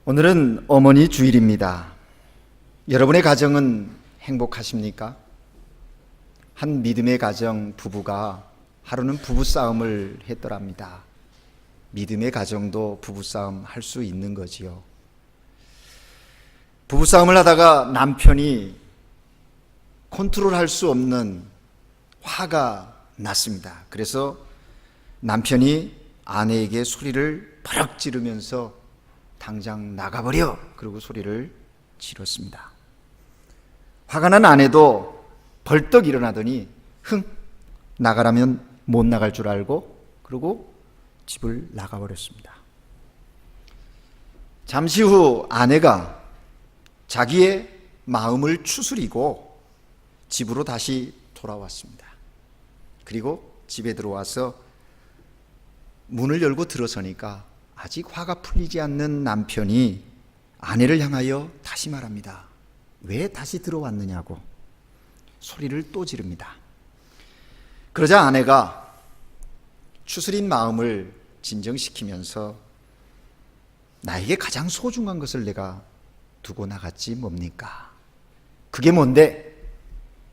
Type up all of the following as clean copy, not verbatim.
오늘은 어머니 주일입니다. 여러분의 가정은 행복하십니까? 한 믿음의 가정 부부가 하루는 부부싸움을 했더랍니다. 믿음의 가정도 부부싸움 할 수 있는 거지요. 부부싸움을 하다가 남편이 컨트롤할 수 없는 화가 났습니다. 그래서 남편이 아내에게 소리를 버럭 지르면서 당장 나가버려! 그러고 소리를 지렀습니다. 화가 난 아내도 벌떡 일어나더니 나가라면 못 나갈 줄 알고 그러고 집을 나가버렸습니다. 잠시 후 아내가 자기의 마음을 추스리고 집으로 다시 돌아왔습니다. 그리고 집에 들어와서 문을 열고 들어서니까 아직 화가 풀리지 않는 남편이 아내를 향하여 다시 말합니다. 왜 다시 들어왔느냐고 소리를 또 지릅니다. 그러자 아내가 추스린 마음을 진정시키면서 나에게 가장 소중한 것을 내가 두고 나갔지 뭡니까? 그게 뭔데?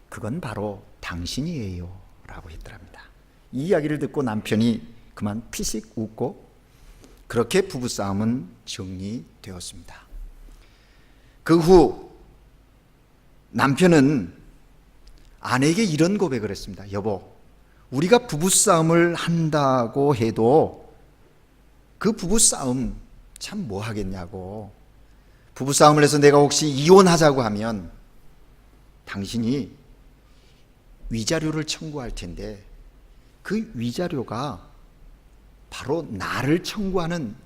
그건 바로 당신이에요 라고 했더랍니다. 이 이야기를 듣고 남편이 그만 피식 웃고 그렇게 부부싸움은 정리되었습니다. 그 후 남편은 아내에게 이런 고백을 했습니다. 여보, 우리가 부부싸움을 한다고 해도 그 부부싸움 참 뭐 하겠냐고. 부부싸움을 해서 내가 혹시 이혼하자고 하면 당신이 위자료를 청구할 텐데 그 위자료가 바로 나를 청구하는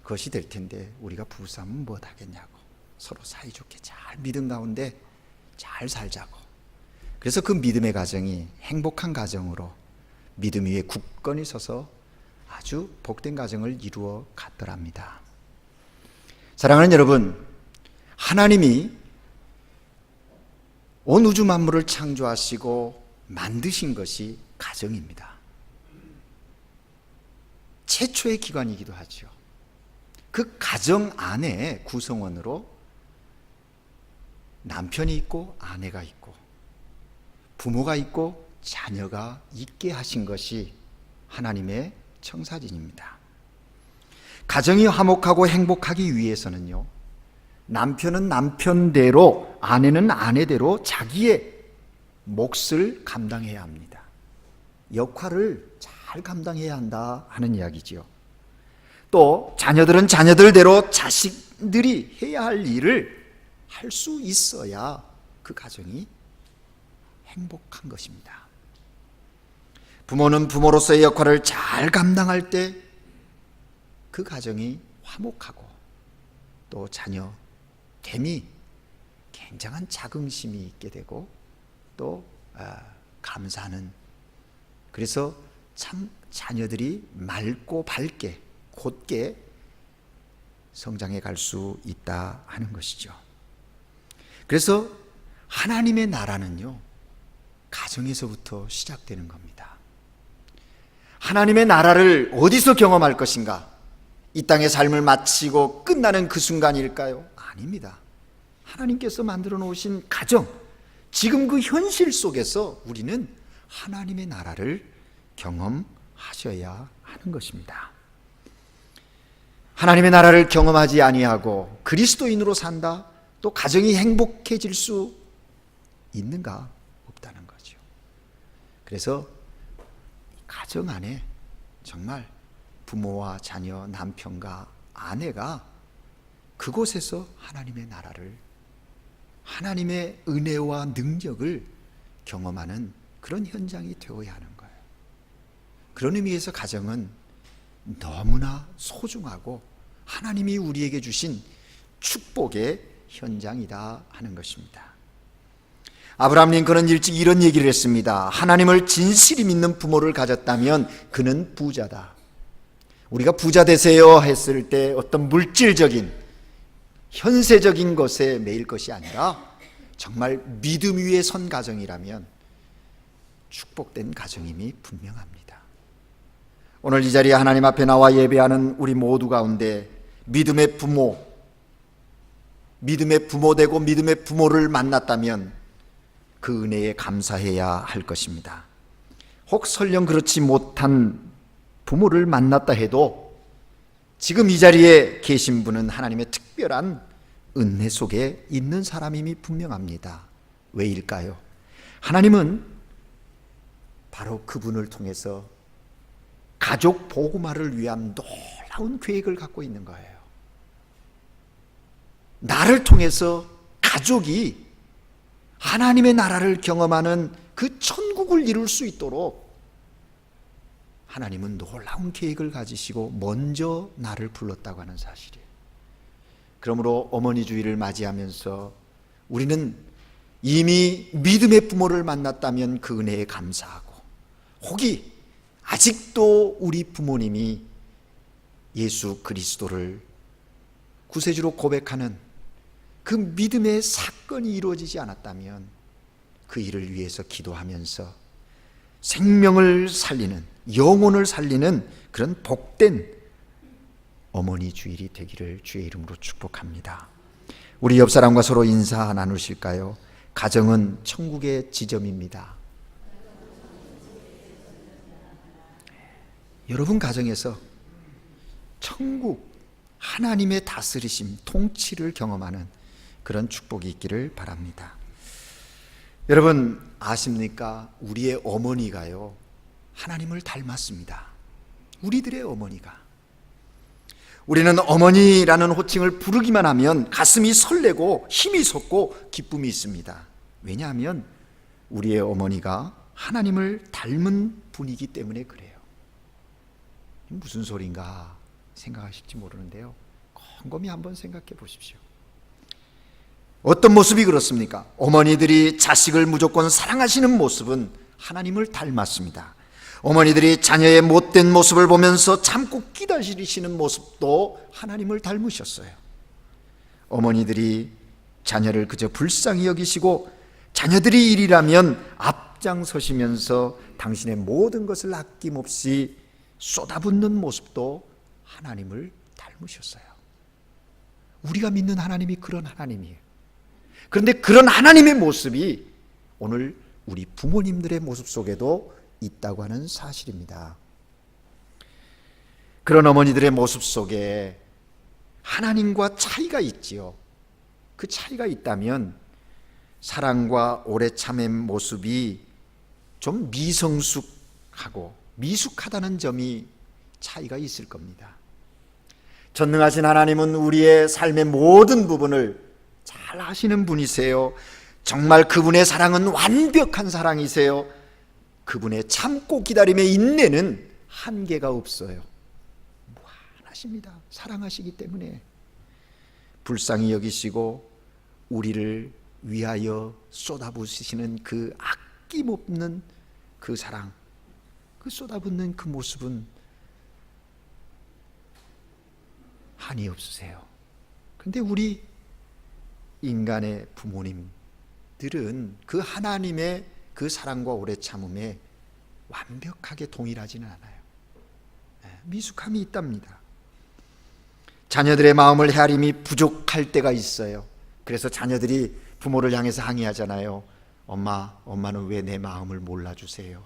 것이 될 텐데 우리가 부부싸움은 못 하겠냐고. 서로 사이좋게 잘 믿음 가운데 잘 살자고. 그래서 그 믿음의 가정이 행복한 가정으로 믿음 위에 굳건히 서서 아주 복된 가정을 이루어 갔더랍니다. 사랑하는 여러분, 하나님이 온 우주 만물을 창조하시고 만드신 것이 가정입니다. 최초의 기관이기도 하죠. 그 가정 안에 구성원으로 남편이 있고 아내가 있고 부모가 있고 자녀가 있게 하신 것이 하나님의 청사진입니다. 가정이 화목하고 행복하기 위해서는요, 남편은 남편대로 아내는 아내대로 자기의 몫을 감당해야 합니다. 역할을 잘 감당해야 한다 하는 이야기지요. 또 자녀들은 자녀들대로 자식들이 해야 할 일을 할 수 있어야 그 가정이 행복한 것입니다. 부모는 부모로서의 역할을 잘 감당할 때 그 가정이 화목하고 또 자녀 됨이 굉장한 자긍심이 있게 되고 또 감사하는, 그래서 참 자녀들이 맑고 밝게 곧게 성장해 갈 수 있다 하는 것이죠. 그래서 하나님의 나라는요, 가정에서부터 시작되는 겁니다. 하나님의 나라를 어디서 경험할 것인가? 이 땅의 삶을 마치고 끝나는 그 순간일까요? 아닙니다. 하나님께서 만들어 놓으신 가정, 지금 그 현실 속에서 우리는 하나님의 나라를 경험하셔야 하는 것입니다. 하나님의 나라를 경험하지 아니하고 그리스도인으로 산다? 또 가정이 행복해질 수 있는가? 없다는 거죠. 그래서 가정 안에 정말 부모와 자녀, 남편과 아내가 그곳에서 하나님의 나라를, 하나님의 은혜와 능력을 경험하는 그런 현장이 되어야 하는 거예요. 그런 의미에서 가정은 너무나 소중하고 하나님이 우리에게 주신 축복의 현장이다 하는 것입니다. 아브라함 링컨은 일찍 이런 얘기를 했습니다. 하나님을 진실히 믿는 부모를 가졌다면 그는 부자다. 우리가 부자 되세요 했을 때 어떤 물질적인 현세적인 것에 매일 것이 아니라 정말 믿음 위에 선 가정이라면 축복된 가정임이 분명합니다. 오늘 이 자리에 하나님 앞에 나와 예배하는 우리 모두 가운데 믿음의 부모, 믿음의 부모 되고 믿음의 부모를 만났다면 그 은혜에 감사해야 할 것입니다. 혹 설령 그렇지 못한 부모를 만났다 해도 지금 이 자리에 계신 분은 하나님의 특별한 은혜 속에 있는 사람임이 분명합니다. 왜일까요? 하나님은 바로 그분을 통해서 가족 복음화를 위한 놀라운 계획을 갖고 있는 거예요. 나를 통해서 가족이 하나님의 나라를 경험하는 그 천국을 이룰 수 있도록 하나님은 놀라운 계획을 가지시고 먼저 나를 불렀다고 하는 사실이에요. 그러므로 어머니 주일을 맞이하면서 우리는 이미 믿음의 부모를 만났다면 그 은혜에 감사하고, 혹이 아직도 우리 부모님이 예수 그리스도를 구세주로 고백하는 그 믿음의 사건이 이루어지지 않았다면 그 일을 위해서 기도하면서 생명을 살리는, 영혼을 살리는 그런 복된 어머니 주일이 되기를 주의 이름으로 축복합니다. 우리 옆 사람과 서로 인사 나누실까요? 가정은 천국의 지점입니다. 여러분 가정에서 천국, 하나님의 다스리심, 통치를 경험하는 그런 축복이 있기를 바랍니다. 여러분 아십니까? 우리의 어머니가요, 하나님을 닮았습니다. 우리들의 어머니가. 우리는 어머니라는 호칭을 부르기만 하면 가슴이 설레고 힘이 솟고 기쁨이 있습니다. 왜냐하면 우리의 어머니가 하나님을 닮은 분이기 때문에 그래요. 무슨 소린가 생각하실지 모르는데요, 곰곰이 한번 생각해 보십시오. 어떤 모습이 그렇습니까? 어머니들이 자식을 무조건 사랑하시는 모습은 하나님을 닮았습니다. 어머니들이 자녀의 못된 모습을 보면서 참고 기다리시는 모습도 하나님을 닮으셨어요. 어머니들이 자녀를 그저 불쌍히 여기시고 자녀들이 일이라면 앞장서시면서 당신의 모든 것을 아낌없이 쏟아붓는 모습도 하나님을 닮으셨어요. 우리가 믿는 하나님이 그런 하나님이에요. 그런데 그런 하나님의 모습이 오늘 우리 부모님들의 모습 속에도 있다고 하는 사실입니다. 그런 어머니들의 모습 속에 하나님과 차이가 있지요. 그 차이가 있다면 사랑과 오래 참의 모습이 좀 미성숙하고 미숙하다는 점이 차이가 있을 겁니다. 전능하신 하나님은 우리의 삶의 모든 부분을 잘 아시는 분이세요. 정말 그분의 사랑은 완벽한 사랑이세요. 그분의 참고 기다림의 인내는 한계가 없어요. 무한하십니다. 사랑하시기 때문에 불쌍히 여기시고 우리를 위하여 쏟아부으시는 그 아낌없는 그 사랑, 그 쏟아붓는 그 모습은 한이 없으세요. 그런데 우리 인간의 부모님들은 그 하나님의 그 사랑과 오래 참음에 완벽하게 동일하지는 않아요. 미숙함이 있답니다. 자녀들의 마음을 헤아림이 부족할 때가 있어요. 그래서 자녀들이 부모를 향해서 항의하잖아요. 엄마는 왜 내 마음을 몰라주세요?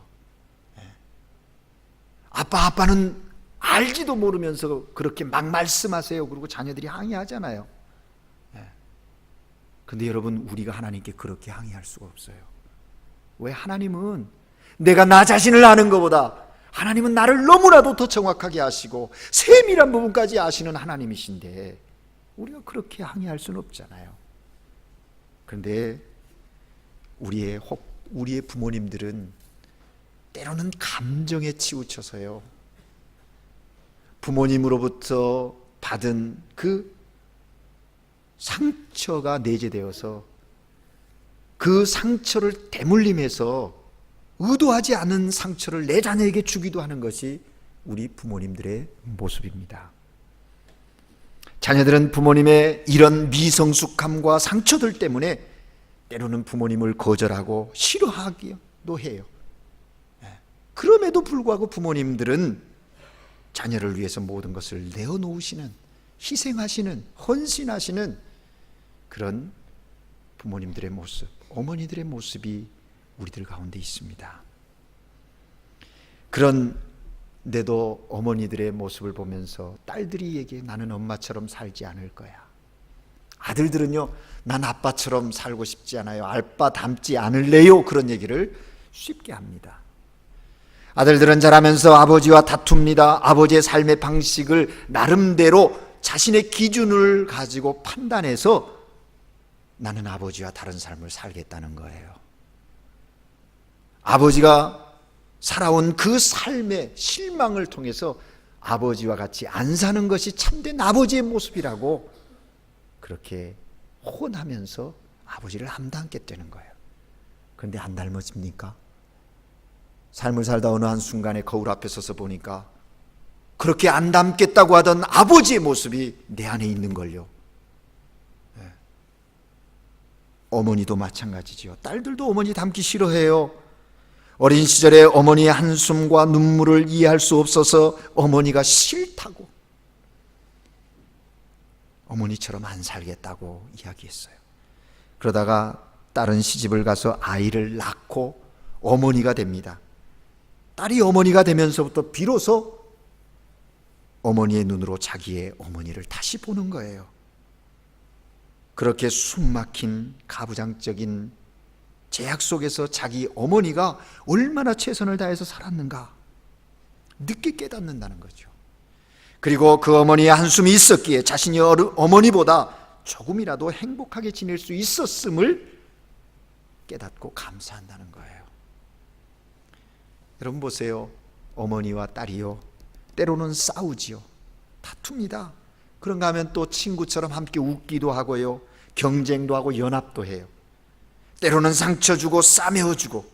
아빠는 알지도 모르면서 그렇게 막 말씀하세요. 그리고 자녀들이 항의하잖아요. 근데 여러분, 우리가 하나님께 그렇게 항의할 수가 없어요. 왜? 하나님은 내가 나 자신을 아는 것보다 하나님은 나를 너무나도 더 정확하게 아시고 세밀한 부분까지 아시는 하나님이신데 우리가 그렇게 항의할 수는 없잖아요. 그런데 우리의 부모님들은 때로는 감정에 치우쳐서요, 부모님으로부터 받은 그 상처가 내재되어서 그 상처를 대물림해서 의도하지 않은 상처를 내 자녀에게 주기도 하는 것이 우리 부모님들의 모습입니다. 자녀들은 부모님의 이런 미성숙함과 상처들 때문에 때로는 부모님을 거절하고 싫어하기도 해요. 그럼에도 불구하고 부모님들은 자녀를 위해서 모든 것을 내어놓으시는, 희생하시는, 헌신하시는 그런 부모님들의 모습, 어머니들의 모습이 우리들 가운데 있습니다. 그런데도 어머니들의 모습을 보면서 딸들이 얘기해, 나는 엄마처럼 살지 않을 거야. 아들들은요, 난 아빠처럼 살고 싶지 않아요. 아빠 닮지 않을래요. 그런 얘기를 쉽게 합니다. 아들들은 자라면서 아버지와 다툽니다. 아버지의 삶의 방식을 나름대로 자신의 기준을 가지고 판단해서 나는 아버지와 다른 삶을 살겠다는 거예요. 아버지가 살아온 그 삶의 실망을 통해서 아버지와 같이 안 사는 것이 참된 아버지의 모습이라고 그렇게 혼하면서 아버지를 안 닮겠다는 거예요. 그런데 안 닮아집니까? 삶을 살다 어느 한순간에 거울 앞에 서서 보니까 그렇게 안 닮겠다고 하던 아버지의 모습이 내 안에 있는 걸요. 네. 어머니도 마찬가지지요. 딸들도 어머니 닮기 싫어해요. 어린 시절에 어머니의 한숨과 눈물을 이해할 수 없어서 어머니가 싫다고, 어머니처럼 안 살겠다고 이야기했어요. 그러다가 딸은 시집을 가서 아이를 낳고 어머니가 됩니다. 딸이 어머니가 되면서부터 비로소 어머니의 눈으로 자기의 어머니를 다시 보는 거예요. 그렇게 숨막힌 가부장적인 제약 속에서 자기 어머니가 얼마나 최선을 다해서 살았는가 늦게 깨닫는다는 거죠. 그리고 그 어머니의 한숨이 있었기에 자신이 어머니보다 조금이라도 행복하게 지낼 수 있었음을 깨닫고 감사한다는 거예요. 여러분 보세요. 어머니와 딸이요, 때로는 싸우지요. 다툽니다. 그런가 하면 또 친구처럼 함께 웃기도 하고요, 경쟁도 하고 연합도 해요. 때로는 상처 주고 싸매어주고.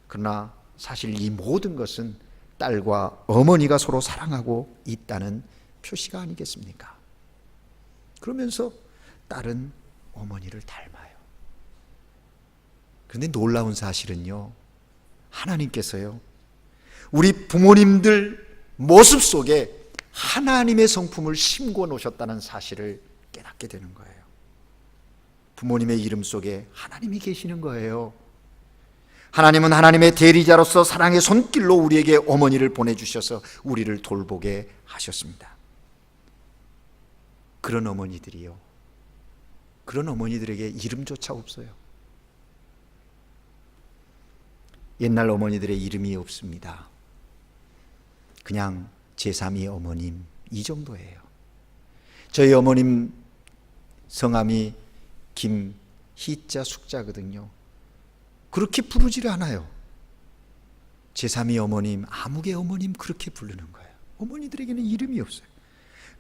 그러나 사실 이 모든 것은 딸과 어머니가 서로 사랑하고 있다는 표시가 아니겠습니까? 그러면서 딸은 어머니를 닮아요. 그런데 놀라운 사실은요, 하나님께서요, 우리 부모님들 모습 속에 하나님의 성품을 심고 놓으셨다는 사실을 깨닫게 되는 거예요. 부모님의 이름 속에 하나님이 계시는 거예요. 하나님은 하나님의 대리자로서 사랑의 손길로 우리에게 어머니를 보내주셔서 우리를 돌보게 하셨습니다. 그런 어머니들이요, 그런 어머니들에게 이름조차 없어요. 옛날 어머니들의 이름이 없습니다. 그냥 제3의 어머님, 이 정도예요. 저희 어머님 성함이 김희자 숙자거든요. 그렇게 부르지를 않아요. 제3의 어머님, 아무개 어머님 그렇게 부르는 거예요. 어머니들에게는 이름이 없어요.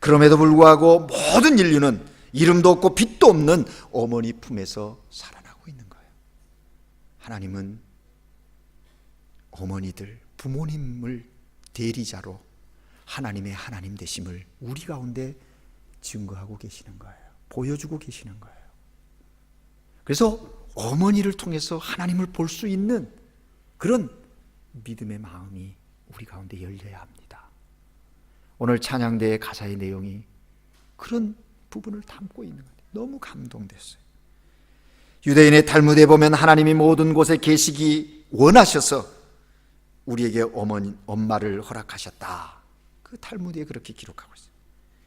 그럼에도 불구하고 모든 인류는 이름도 없고 빛도 없는 어머니 품에서 살아나고 있는 거예요. 하나님은 어머니들, 부모님을 대리자로 하나님의 하나님 되심을 우리 가운데 증거하고 계시는 거예요. 보여주고 계시는 거예요. 그래서 어머니를 통해서 하나님을 볼 수 있는 그런 믿음의 마음이 우리 가운데 열려야 합니다. 오늘 찬양대의 가사의 내용이 그런 부분을 담고 있는 거예요. 너무 감동됐어요. 유대인의 탈무드에 보면 하나님이 모든 곳에 계시기 원하셔서 우리에게 엄마를 허락하셨다. 그 탈무드에 그렇게 기록하고 있어요.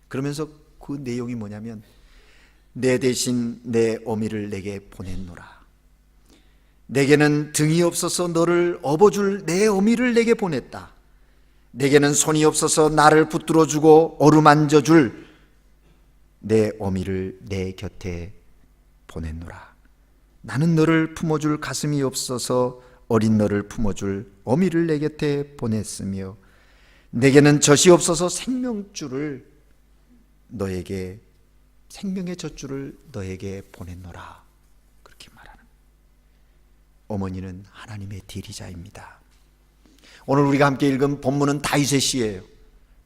그러면서 그 내용이 뭐냐면, 내 대신 내 어미를 내게 보냈노라. 내게는 등이 없어서 너를 업어줄 내 어미를 내게 보냈다. 내게는 손이 없어서 나를 붙들어주고 어루만져줄 내 어미를 내 곁에 보냈노라. 나는 너를 품어줄 가슴이 없어서 어린 너를 품어줄 어미를 내 곁에 보냈으며, 내게는 젖이 없어서 생명의 젖줄을 너에게 보냈노라. 그렇게 말하는, 어머니는 하나님의 대리자입니다. 오늘 우리가 함께 읽은 본문은 다윗의 시예요.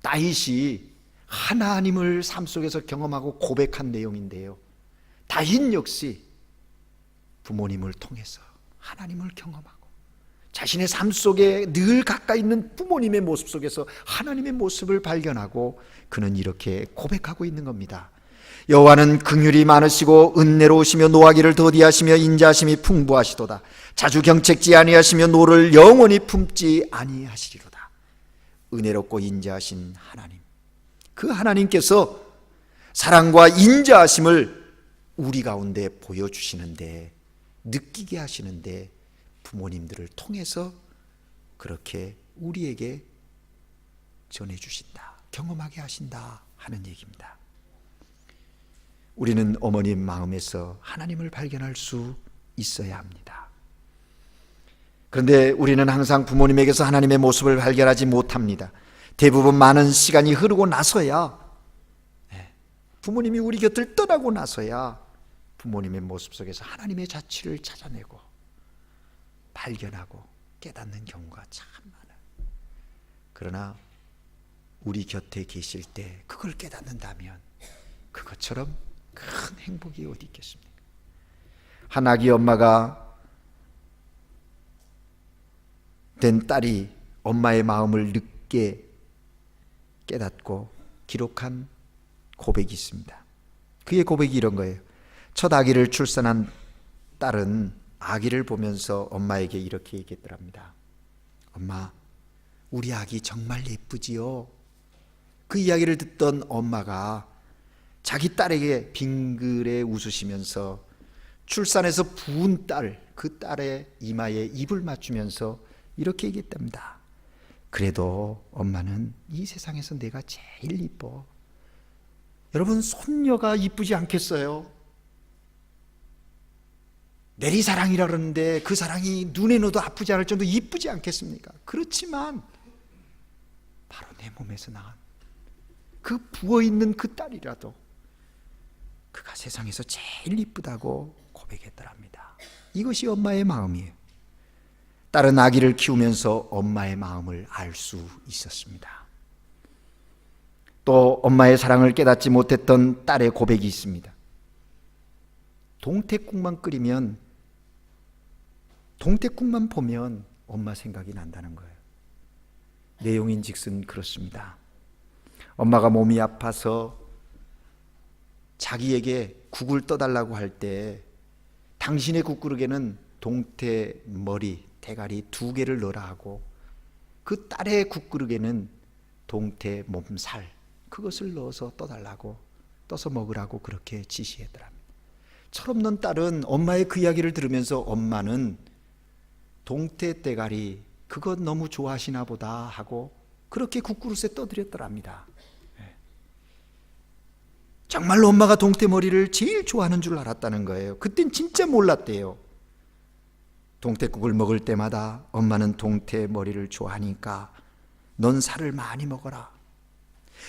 다윗이 하나님을 삶 속에서 경험하고 고백한 내용인데요, 다윗 역시 부모님을 통해서 하나님을 경험하고 자신의 삶 속에 늘 가까이 있는 부모님의 모습 속에서 하나님의 모습을 발견하고 그는 이렇게 고백하고 있는 겁니다. 여호와는 긍휼이 많으시고 은혜로우시며 노하기를 더디하시며 인자하심이 풍부하시도다. 자주 경책지 아니하시며 노를 영원히 품지 아니하시리로다. 은혜롭고 인자하신 하나님, 그 하나님께서 사랑과 인자하심을 우리 가운데 보여주시는데, 느끼게 하시는데 부모님들을 통해서 그렇게 우리에게 전해주신다, 경험하게 하신다 하는 얘기입니다. 우리는 어머님 마음에서 하나님을 발견할 수 있어야 합니다. 그런데 우리는 항상 부모님에게서 하나님의 모습을 발견하지 못합니다. 대부분 많은 시간이 흐르고 나서야, 부모님이 우리 곁을 떠나고 나서야 부모님의 모습 속에서 하나님의 자취를 찾아내고 발견하고 깨닫는 경우가 참 많아요. 그러나 우리 곁에 계실 때 그걸 깨닫는다면 그것처럼 큰 행복이 어디 있겠습니까? 한 아기 엄마가 된 딸이 엄마의 마음을 늦게 깨닫고 기록한 고백이 있습니다. 그의 고백이 이런 거예요. 첫 아기를 출산한 딸은 아기를 보면서 엄마에게 이렇게 얘기했더랍니다. 엄마, 우리 아기 정말 예쁘지요? 그 이야기를 듣던 엄마가 자기 딸에게 빙그레 웃으시면서 출산해서 부은 딸, 그 딸의 이마에 입을 맞추면서 이렇게 얘기했답니다. 그래도 엄마는 이 세상에서 내가 제일 이뻐. 여러분, 손녀가 이쁘지 않겠어요? 내리사랑이라 그러는데 그 사랑이 눈에 넣어도 아프지 않을 정도 이쁘지 않겠습니까? 그렇지만 바로 내 몸에서 낳은 그 부어있는 그 딸이라도 그가 세상에서 제일 이쁘다고 고백했더랍니다. 이것이 엄마의 마음이에요. 딸은 아기를 키우면서 엄마의 마음을 알 수 있었습니다. 또 엄마의 사랑을 깨닫지 못했던 딸의 고백이 있습니다. 동태국만 끓이면, 동태국만 보면 엄마 생각이 난다는 거예요. 내용인즉슨 그렇습니다. 엄마가 몸이 아파서 자기에게 국을 떠달라고 할 때 당신의 국그릇에는 동태 머리, 대가리 2개를 넣으라 하고 그 딸의 국그릇에는 동태 몸살, 그것을 넣어서 떠달라고, 떠서 먹으라고 그렇게 지시했더랍니다. 철없는 딸은 엄마의 그 이야기를 들으면서 엄마는 동태 대가리 그것 너무 좋아하시나 보다 하고 그렇게 국그릇에 떠드렸더랍니다. 정말로 엄마가 동태머리를 제일 좋아하는 줄 알았다는 거예요. 그땐 진짜 몰랐대요. 동태국을 먹을 때마다 엄마는 동태머리를 좋아하니까 넌 살을 많이 먹어라,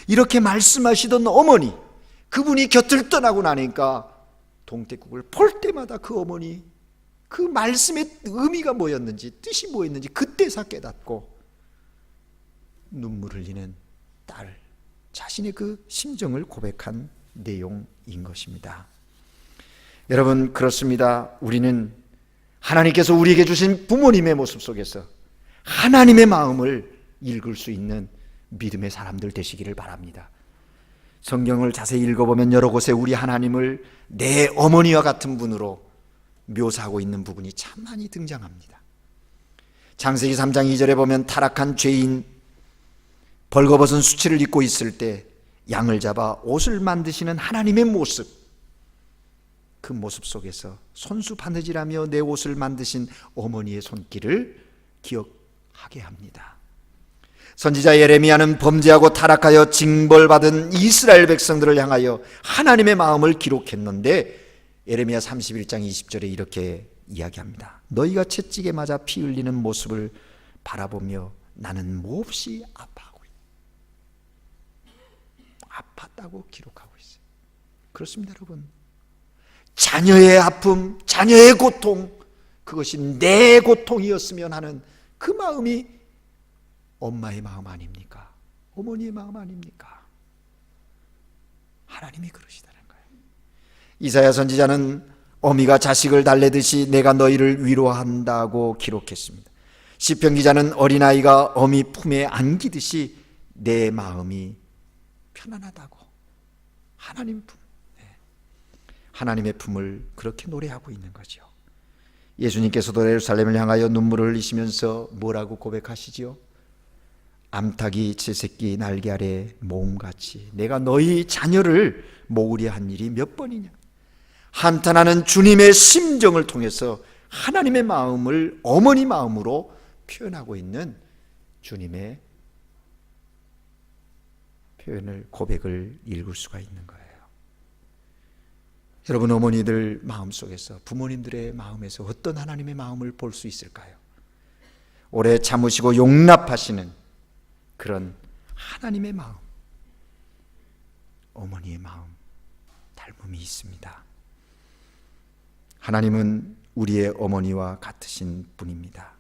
이렇게 말씀하시던 어머니, 그분이 곁을 떠나고 나니까 동태국을 볼 때마다 그 어머니 그 말씀의 의미가 뭐였는지, 뜻이 뭐였는지 그때서 깨닫고 눈물 흘리는 딸, 자신의 그 심정을 고백한 내용인 것입니다. 여러분, 그렇습니다. 우리는 하나님께서 우리에게 주신 부모님의 모습 속에서 하나님의 마음을 읽을 수 있는 믿음의 사람들 되시기를 바랍니다. 성경을 자세히 읽어보면 여러 곳에 우리 하나님을 내 어머니와 같은 분으로 묘사하고 있는 부분이 참 많이 등장합니다. 창세기 3장 2절에 보면 타락한 죄인, 벌거벗은 수치를 입고 있을 때 양을 잡아 옷을 만드시는 하나님의 모습, 그 모습 속에서 손수 바느질하며 내 옷을 만드신 어머니의 손길을 기억하게 합니다. 선지자 예레미야는 범죄하고 타락하여 징벌받은 이스라엘 백성들을 향하여 하나님의 마음을 기록했는데 예레미야 31장 20절에 이렇게 이야기합니다. 너희가 채찍에 맞아 피 흘리는 모습을 바라보며 나는 몹시 아파하고 있다. 아팠다고 기록하고 있어요. 그렇습니다, 여러분. 자녀의 아픔, 자녀의 고통, 그것이 내 고통이었으면 하는 그 마음이 엄마의 마음 아닙니까? 어머니의 마음 아닙니까? 하나님이 그러시다는 거예요. 이사야 선지자는 어미가 자식을 달래듯이 내가 너희를 위로한다고 기록했습니다. 시편 기자는 어린아이가 어미 품에 안기듯이 내 마음이 편안하다고, 하나님 품, 하나님의 품을 그렇게 노래하고 있는 거죠. 예수님께서도 예루살렘을 향하여 눈물을 흘리시면서 뭐라고 고백하시지요? 암탉이 제 새끼 날개 아래 모음같이 내가 너희 자녀를 모으려 한 일이 몇 번이냐. 한탄하는 주님의 심정을 통해서 하나님의 마음을 어머니 마음으로 표현하고 있는 주님의 표현을, 고백을 읽을 수가 있는 거예요. 여러분, 어머니들 마음속에서, 부모님들의 마음에서 어떤 하나님의 마음을 볼 수 있을까요? 오래 참으시고 용납하시는 그런 하나님의 마음, 어머니의 마음, 닮음이 있습니다. 하나님은 우리의 어머니와 같으신 분입니다.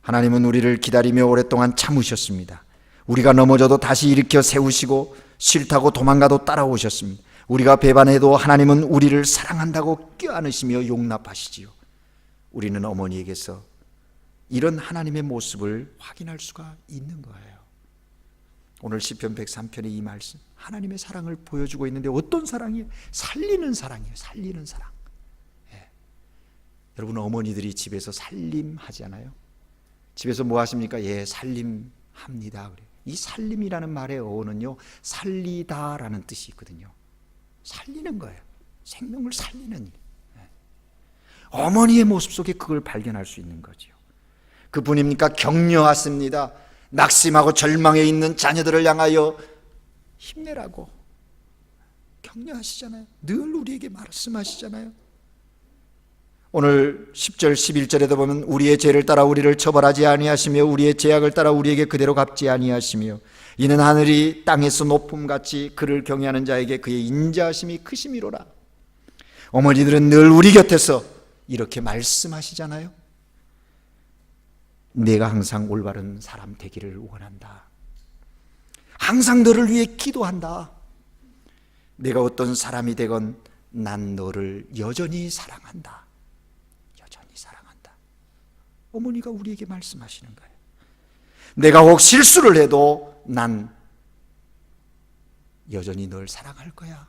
하나님은 우리를 기다리며 오랫동안 참으셨습니다. 우리가 넘어져도 다시 일으켜 세우시고 싫다고 도망가도 따라오셨습니다. 우리가 배반해도 하나님은 우리를 사랑한다고 껴안으시며 용납하시지요. 우리는 어머니에게서 이런 하나님의 모습을 확인할 수가 있는 거예요. 오늘 시편 103편의 이 말씀, 하나님의 사랑을 보여주고 있는데 어떤 사랑이에요? 살리는 사랑이에요. 살리는 사랑. 예. 여러분, 어머니들이 집에서 살림하지 않아요? 집에서 뭐 하십니까? 예, 살림합니다. 그래요. 이 살림이라는 말의 어원은요, 살리다라는 뜻이 있거든요. 살리는 거예요. 생명을 살리는 일. 어머니의 모습 속에 그걸 발견할 수 있는 거죠. 그분입니까? 격려하십니다. 낙심하고 절망해 있는 자녀들을 향하여 힘내라고 격려하시잖아요. 늘 우리에게 말씀하시잖아요. 오늘 10절 11절에도 보면 우리의 죄를 따라 우리를 처벌하지 아니하시며 우리의 죄악을 따라 우리에게 그대로 갚지 아니하시며 이는 하늘이 땅에서 높음같이 그를 경외하는 자에게 그의 인자하심이 크심이로라. 어머니들은 늘 우리 곁에서 이렇게 말씀하시잖아요. 내가 항상 올바른 사람 되기를 원한다. 항상 너를 위해 기도한다. 내가 어떤 사람이 되건 난 너를 여전히 사랑한다. 여전히 사랑한다. 어머니가 우리에게 말씀하시는 거예요. 내가 혹 실수를 해도 난 여전히 널 사랑할 거야.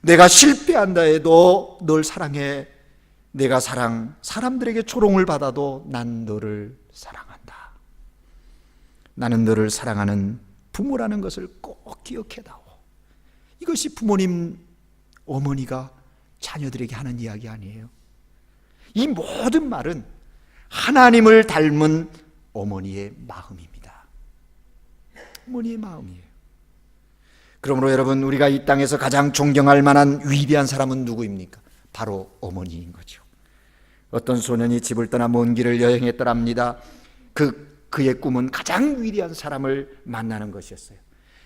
내가 실패한다 해도 널 사랑해. 내가 사람들에게 조롱을 받아도 난 너를 사랑한다. 나는 너를 사랑하는 부모라는 것을 꼭 기억해다오. 이것이 부모님, 어머니가 자녀들에게 하는 이야기 아니에요? 이 모든 말은 하나님을 닮은 어머니의 마음입니다. 어머니의 마음이에요. 그러므로 여러분, 우리가 이 땅에서 가장 존경할 만한 위대한 사람은 누구입니까? 바로 어머니인 거죠. 어떤 소년이 집을 떠나 먼 길을 여행했더랍니다. 그의 꿈은 가장 위대한 사람을 만나는 것이었어요.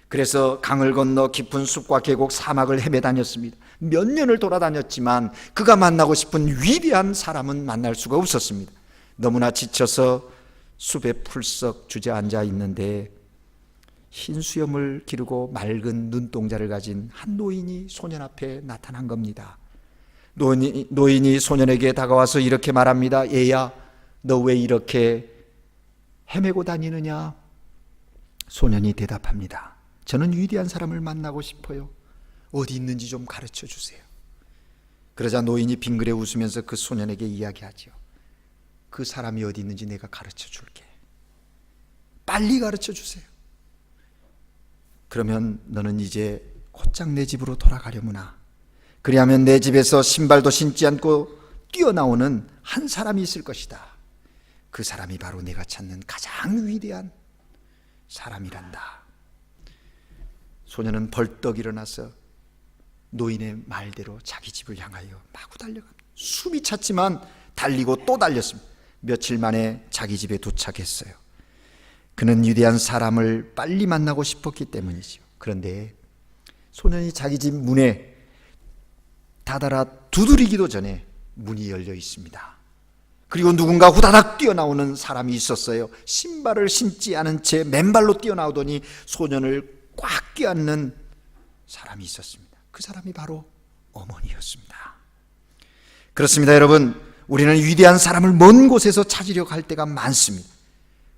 그래서 강을 건너 깊은 숲과 계곡, 사막을 헤매 다녔습니다. 몇 년을 돌아다녔지만 그가 만나고 싶은 위대한 사람은 만날 수가 없었습니다. 너무나 지쳐서 숲에 풀썩 주저앉아 있는데 흰 수염을 기르고 맑은 눈동자를 가진 한 노인이 소년 앞에 나타난 겁니다. 노인이 소년에게 다가와서 이렇게 말합니다. 얘야, 너 왜 이렇게 헤매고 다니느냐? 소년이 대답합니다. 저는 위대한 사람을 만나고 싶어요. 어디 있는지 좀 가르쳐 주세요. 그러자 노인이 빙그레 웃으면서 그 소년에게 이야기하죠. 그 사람이 어디 있는지 내가 가르쳐 줄게. 빨리 가르쳐 주세요. 그러면 너는 이제 곧장 내 집으로 돌아가려무나. 그리하면 내 집에서 신발도 신지 않고 뛰어나오는 한 사람이 있을 것이다. 그 사람이 바로 내가 찾는 가장 위대한 사람이란다. 소년은 벌떡 일어나서 노인의 말대로 자기 집을 향하여 마구 달려갑니다. 숨이 찼지만 달리고 또 달렸습니다. 며칠 만에 자기 집에 도착했어요. 그는 위대한 사람을 빨리 만나고 싶었기 때문이죠. 그런데 소년이 자기 집 문에 다다라 두드리기도 전에 문이 열려 있습니다. 그리고 누군가 후다닥 뛰어나오는 사람이 있었어요. 신발을 신지 않은 채 맨발로 뛰어나오더니 소년을 꽉 껴안는 사람이 있었습니다. 그 사람이 바로 어머니였습니다. 그렇습니다, 여러분. 우리는 위대한 사람을 먼 곳에서 찾으려고 할 때가 많습니다.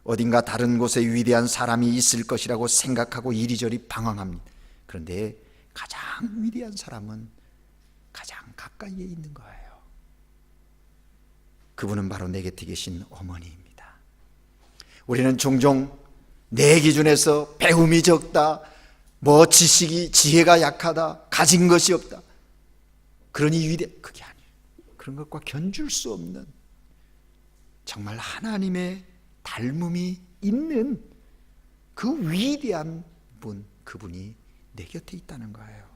어딘가 다른 곳에 위대한 사람이 있을 것이라고 생각하고 이리저리 방황합니다. 그런데 가장 위대한 사람은 가장 가까이에 있는 거예요. 그분은 바로 내 곁에 계신 어머니입니다. 우리는 종종 내 기준에서 배움이 적다, 지혜가 약하다, 가진 것이 없다, 그러니 그게 아니에요. 그런 것과 견줄 수 없는 정말 하나님의 닮음이 있는 그 위대한 분, 그분이 내 곁에 있다는 거예요.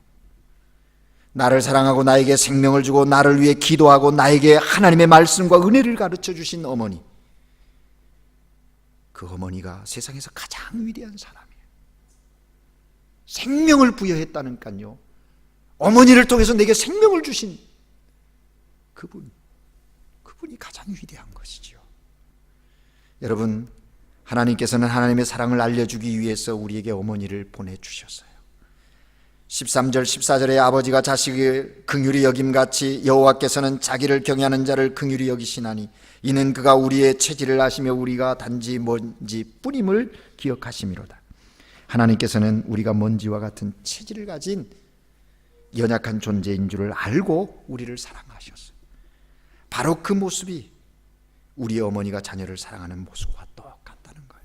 나를 사랑하고 나에게 생명을 주고 나를 위해 기도하고 나에게 하나님의 말씀과 은혜를 가르쳐 주신 어머니, 그 어머니가 세상에서 가장 위대한 사람이에요. 생명을 부여했다니까요. 어머니를 통해서 내게 생명을 주신 그분이 가장 위대한 것이죠. 여러분, 하나님께서는 하나님의 사랑을 알려주기 위해서 우리에게 어머니를 보내주셨어요. 13절 14절에 아버지가 자식을 긍휼히 여김같이 여호와께서는 자기를 경외하는 자를 긍휼히 여기시나니 이는 그가 우리의 체질을 아시며 우리가 단지 먼지 뿐임을 기억하심이로다. 하나님께서는 우리가 먼지와 같은 체질을 가진 연약한 존재인 줄을 알고 우리를 사랑하셨어요. 바로 그 모습이 우리 어머니가 자녀를 사랑하는 모습과 똑같다는 거예요.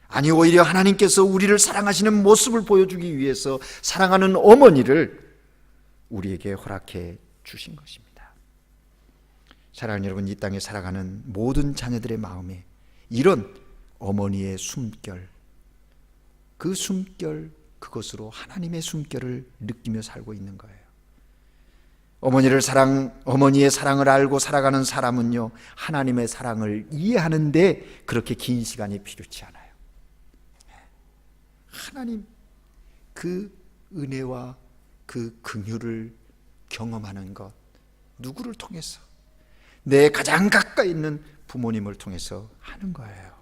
아니, 오히려 하나님께서 우리를 사랑하시는 모습을 보여주기 위해서 사랑하는 어머니를 우리에게 허락해 주신 것입니다. 사랑하는 여러분, 이 땅에 살아가는 모든 자녀들의 마음에 이런 어머니의 숨결, 그 숨결, 그것으로 하나님의 숨결을 느끼며 살고 있는 거예요. 어머니의 사랑을 알고 살아가는 사람은요, 하나님의 사랑을 이해하는데 그렇게 긴 시간이 필요치 않아요. 하나님 그 은혜와 그 긍휼을 경험하는 것, 누구를 통해서? 내 가장 가까이 있는 부모님을 통해서 하는 거예요.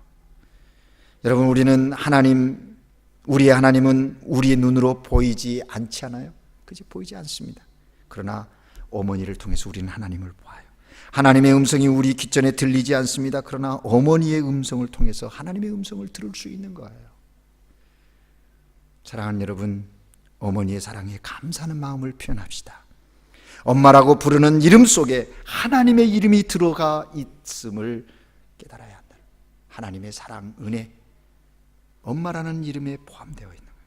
여러분, 우리의 하나님은 우리의 눈으로 보이지 않지 않아요? 그지? 보이지 않습니다. 그러나 어머니를 통해서 우리는 하나님을 봐요. 하나님의 음성이 우리 귓전에 들리지 않습니다. 그러나 어머니의 음성을 통해서 하나님의 음성을 들을 수 있는 거예요. 사랑하는 여러분, 어머니의 사랑에 감사하는 마음을 표현합시다. 엄마라고 부르는 이름 속에 하나님의 이름이 들어가 있음을 깨달아야 한다. 하나님의 사랑, 은혜, 엄마라는 이름에 포함되어 있는 거예요.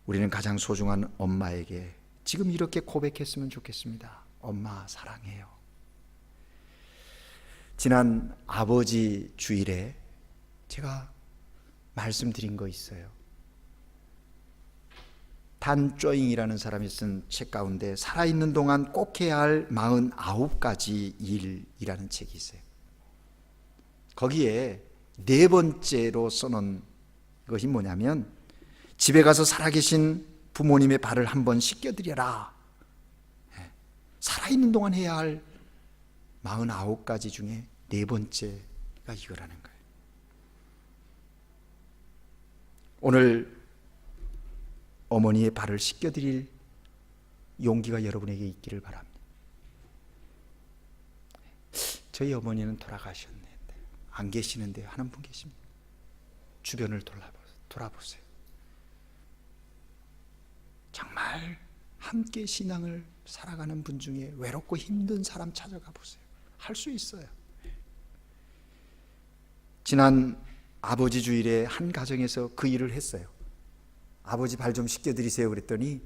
우리는 가장 소중한 엄마에게 지금 이렇게 고백했으면 좋겠습니다. 엄마 사랑해요. 지난 아버지 주일에 제가 말씀드린 거 있어요. 단 쪼잉이라는 사람이 쓴 책 가운데 살아있는 동안 꼭 해야 할 49가지 일이라는 책이 있어요. 거기에 네 번째로 써놓은 것이 뭐냐면, 집에 가서 살아계신 부모님의 발을 한번 씻겨드려라. 살아있는 동안 해야 할 49가지 중에 네 번째가 이거라는 거예요. 오늘 어머니의 발을 씻겨드릴 용기가 여러분에게 있기를 바랍니다. 저희 어머니는 돌아가셨는데 안 계시는데 하는 분 계십니다. 주변을 돌아보세요. 정말 함께 신앙을 살아가는 분 중에 외롭고 힘든 사람 찾아가 보세요. 할 수 있어요. 지난 아버지 주일에 한 가정에서 그 일을 했어요. 아버지 발 좀 씻겨드리세요 그랬더니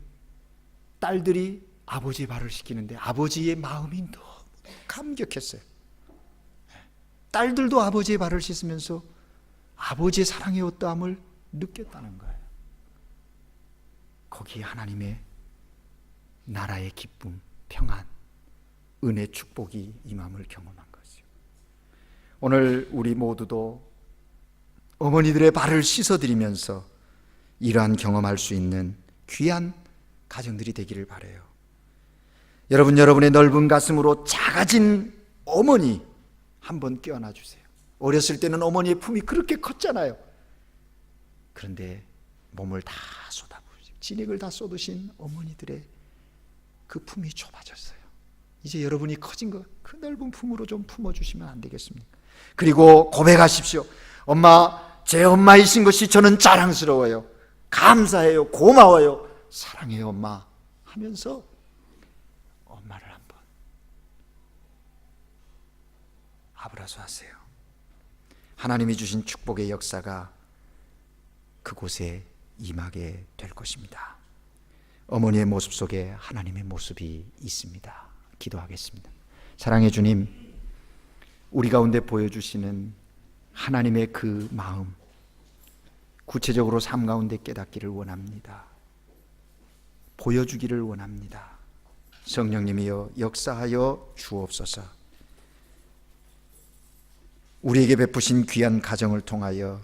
딸들이 아버지의 발을 씻기는데 아버지의 마음이 너무 감격했어요. 딸들도 아버지의 발을 씻으면서 아버지의 사랑의 어떠함을 느꼈다는 거예요. 거기에 하나님의 나라의 기쁨, 평안, 은혜, 축복이 임함을 경험한 거죠. 오늘 우리 모두도 어머니들의 발을 씻어드리면서 이러한 경험할 수 있는 귀한 가정들이 되기를 바라요. 여러분의 넓은 가슴으로 작아진 어머니 한번 껴안아 주세요. 어렸을 때는 어머니의 품이 그렇게 컸잖아요. 그런데 몸을 다 쏟아부으시고 진액을 다 쏟으신 어머니들의 그 품이 좁아졌어요. 이제 여러분이 커진 거 그 넓은 품으로 좀 품어주시면 안 되겠습니까? 그리고 고백하십시오. 엄마, 제 엄마이신 것이 저는 자랑스러워요. 감사해요. 고마워요. 사랑해요 엄마 하면서 엄마를 한번 아브라수 하세요. 하나님이 주신 축복의 역사가 그곳에 임하게 될 것입니다. 어머니의 모습 속에 하나님의 모습이 있습니다. 기도하겠습니다. 사랑의 주님, 우리 가운데 보여주시는 하나님의 그 마음, 구체적으로 삶 가운데 깨닫기를 원합니다. 보여주기를 원합니다. 성령님이여 역사하여 주옵소서. 우리에게 베푸신 귀한 가정을 통하여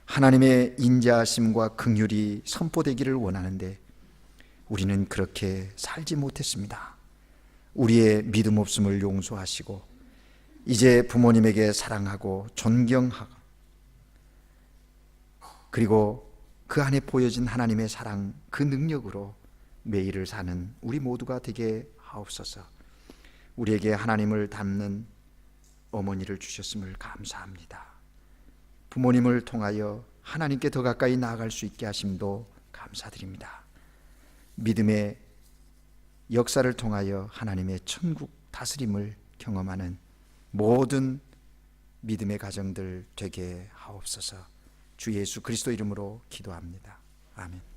하나님의 인자하심과 긍휼이 선포되기를 원하는데 우리는 그렇게 살지 못했습니다. 우리의 믿음 없음을 용서하시고 이제 부모님에게 사랑하고 존경하고 그리고 그 안에 보여진 하나님의 사랑, 그 능력으로 매일을 사는 우리 모두가 되게 하옵소서. 우리에게 하나님을 닮는 어머니를 주셨음을 감사합니다. 부모님을 통하여 하나님께 더 가까이 나아갈 수 있게 하심도 감사드립니다. 믿음의 역사를 통하여 하나님의 천국 다스림을 경험하는 모든 믿음의 가정들 되게 하옵소서. 주 예수 그리스도 이름으로 기도합니다. 아멘.